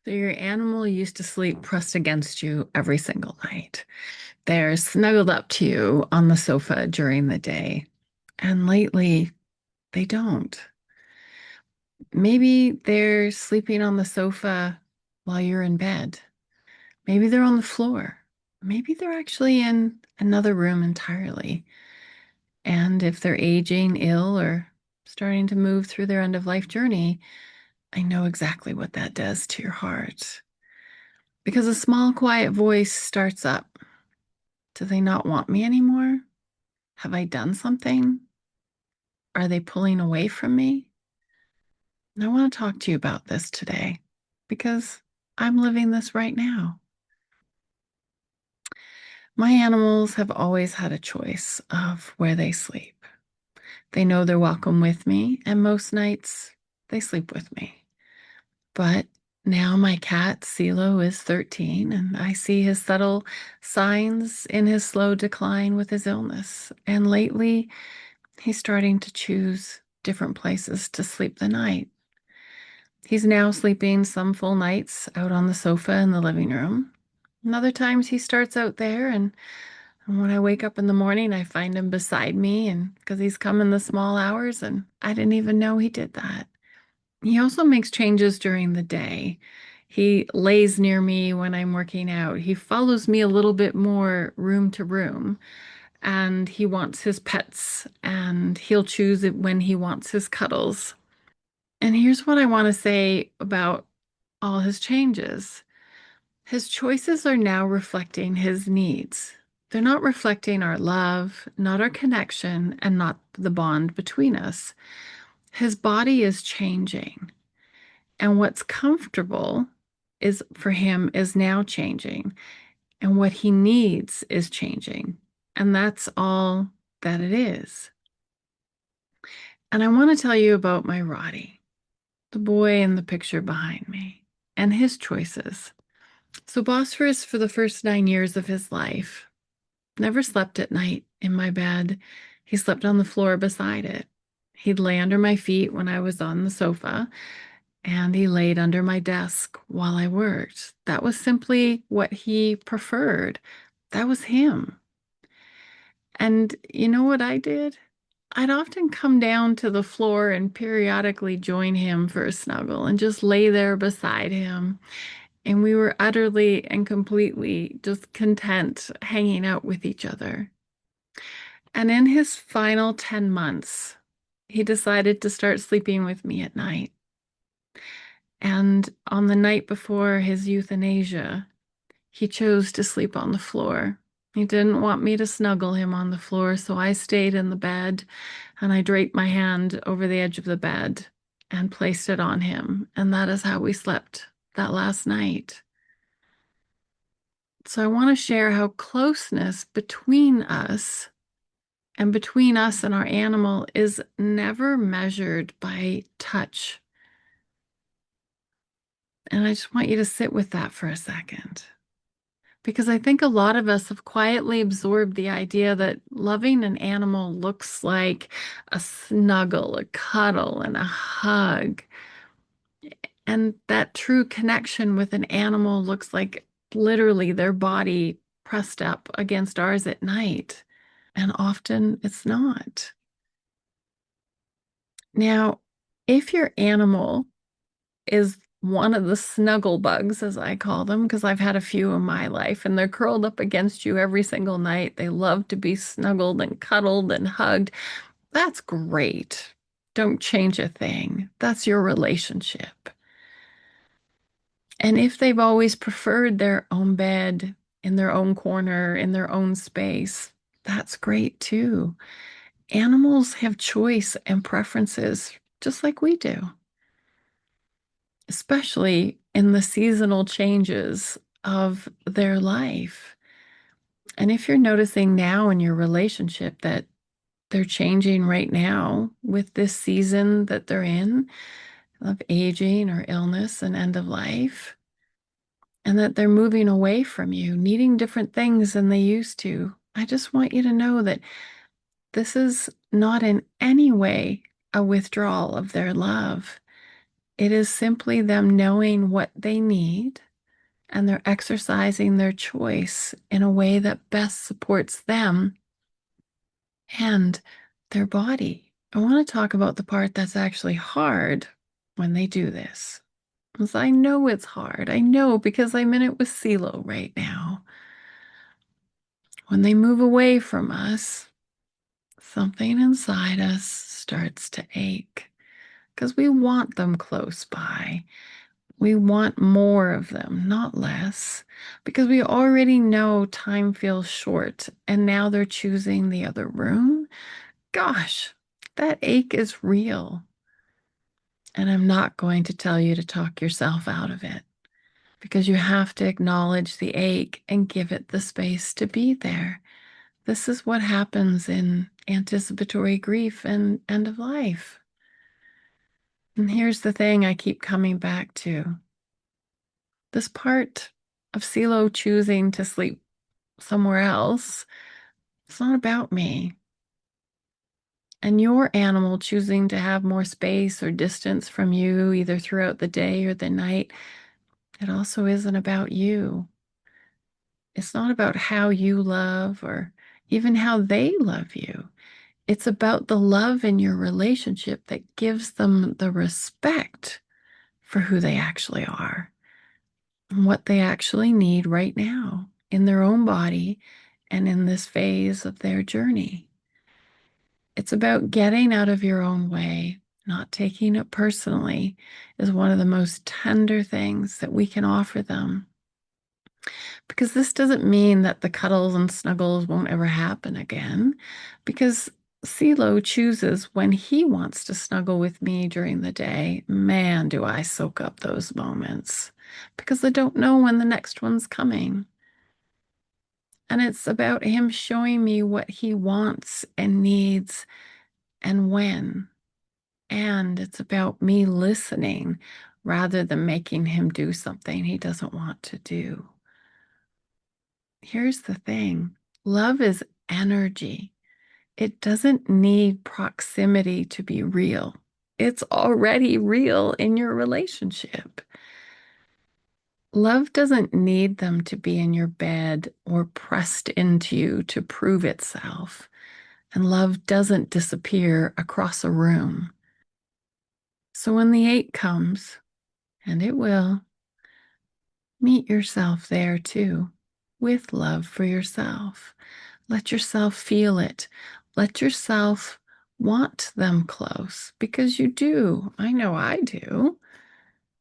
So your animal used to sleep pressed against you every single night. They're snuggled up to you on the sofa during the day. And lately, they don't. Maybe they're sleeping on the sofa while you're in bed. Maybe they're on the floor. Maybe they're actually in another room entirely. And if they're aging ill or starting to move through their end of life journey, I know exactly what that does to your heart. Because a small, quiet voice starts up. Do they not want me anymore? Have I done something? Are they pulling away from me? And I want to talk to you about this today because I'm living this right now. My animals have always had a choice of where they sleep. They know they're welcome with me, and most nights they sleep with me. But now my cat, CeeLo, is 13, and I see his subtle signs in his slow decline with his illness. And lately, he's starting to choose different places to sleep the night. He's now sleeping some full nights out on the sofa in the living room. And other times he starts out there, and when I wake up in the morning, I find him beside me, and because he's come in the small hours, and I didn't even know he did that. He also makes changes during the day. He lays near me when I'm working out. He follows me a little bit more room to room, and he wants his pets, and he'll choose it when he wants his cuddles. And here's what I want to say about all his changes. His choices are now reflecting his needs. They're not reflecting our love, not our connection, and not the bond between us. His body is changing, and what's comfortable is for him is now changing, and what he needs is changing. And that's all that it is. And I want to tell you about my Roddy, the boy in the picture behind me, and his choices. So Bosphorus, for the first 9 years of his life, never slept at night in my bed. He slept on the floor beside it. He'd lay under my feet when I was on the sofa, and he laid under my desk while I worked. That was simply what he preferred. That was him. And you know what I did? I'd often come down to the floor and periodically join him for a snuggle and just lay there beside him. And we were utterly and completely just content hanging out with each other. And in his final 10 months, he decided to start sleeping with me at night. And on the night before his euthanasia, he chose to sleep on the floor. He didn't want me to snuggle him on the floor, so I stayed in the bed and I draped my hand over the edge of the bed and placed it on him. And that is how we slept that last night. So I want to share how closeness between us and our animal is never measured by touch. And I just want you to sit with that for a second. Because I think a lot of us have quietly absorbed the idea that loving an animal looks like a snuggle, a cuddle, and a hug. And that true connection with an animal looks like literally their body pressed up against ours at night. And often it's not. Now, if your animal is one of the snuggle bugs, as I call them, because I've had a few in my life, and they're curled up against you every single night. They love to be snuggled and cuddled and hugged. That's great. Don't change a thing. That's your relationship. And if they've always preferred their own bed in their own corner, in their own space, that's great too. Animals have choice and preferences just like we do, especially in the seasonal changes of their life. And if you're noticing now in your relationship that they're changing right now with this season that they're in of aging or illness and end of life, and that they're moving away from you, needing different things than they used to, I just want you to know that this is not in any way a withdrawal of their love. It is simply them knowing what they need, and they're exercising their choice in a way that best supports them and their body. I want to talk about the part that's actually hard when they do this. 'Cause I know it's hard. I know because I'm in it with CeeLo right now. When they move away from us, something inside us starts to ache because we want them close by. We want more of them, not less, because we already know time feels short and now they're choosing the other room. Gosh, that ache is real. And I'm not going to tell you to talk yourself out of it because you have to acknowledge the ache and give it the space to be there. This is what happens in anticipatory grief and end of life. And here's the thing I keep coming back to. This part of CeeLo choosing to sleep somewhere else, it's not about me. And your animal choosing to have more space or distance from you, either throughout the day or the night, it also isn't about you. It's not about how you love or even how they love you. It's about the love in your relationship that gives them the respect for who they actually are and what they actually need right now in their own body and in this phase of their journey. It's about getting out of your own way, not taking it personally, is one of the most tender things that we can offer them. Because this doesn't mean that the cuddles and snuggles won't ever happen again, because CeeLo chooses when he wants to snuggle with me during the day. Man, do I soak up those moments because I don't know when the next one's coming. And it's about him showing me what he wants and needs and when. And it's about me listening rather than making him do something he doesn't want to do. Here's the thing. Love is energy. It doesn't need proximity to be real. It's already real in your relationship. Love doesn't need them to be in your bed or pressed into you to prove itself. And love doesn't disappear across a room. So when the ache comes, and it will, meet yourself there too, with love for yourself. Let yourself feel it. Let yourself want them close because you do. I know I do.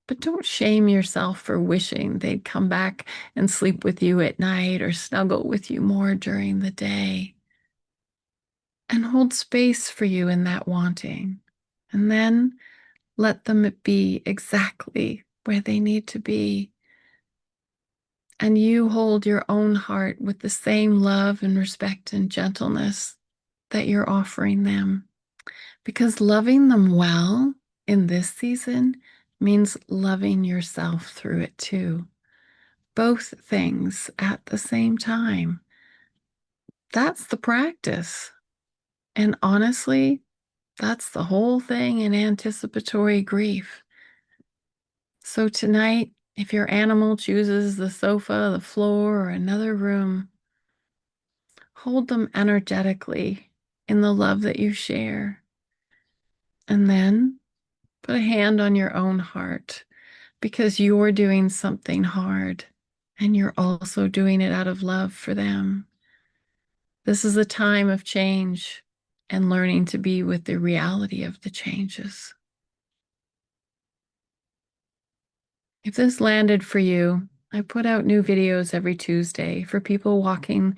But don't shame yourself for wishing they'd come back and sleep with you at night or snuggle with you more during the day. And hold space for you in that wanting. And then let them be exactly where they need to be. And you hold your own heart with the same love and respect and gentleness that you're offering them. Because loving them well in this season means loving yourself through it too. Both things at the same time. That's the practice. And honestly, that's the whole thing in anticipatory grief. So tonight, if your animal chooses the sofa, the floor, or another room, hold them energetically in the love that you share. And then put a hand on your own heart because you're doing something hard and you're also doing it out of love for them. This is a time of change and learning to be with the reality of the changes. If this landed for you, I put out new videos every Tuesday for people walking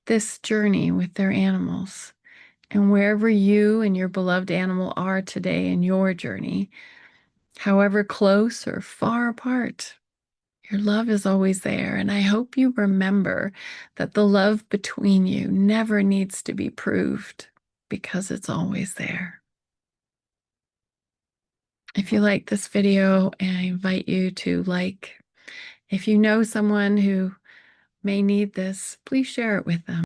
this journey with their animals. And wherever you and your beloved animal are today in your journey, however close or far apart, your love is always there. And I hope you remember that the love between you never needs to be proved because it's always there. If you like this video, I invite you to like. If you know someone who may need this, please share it with them.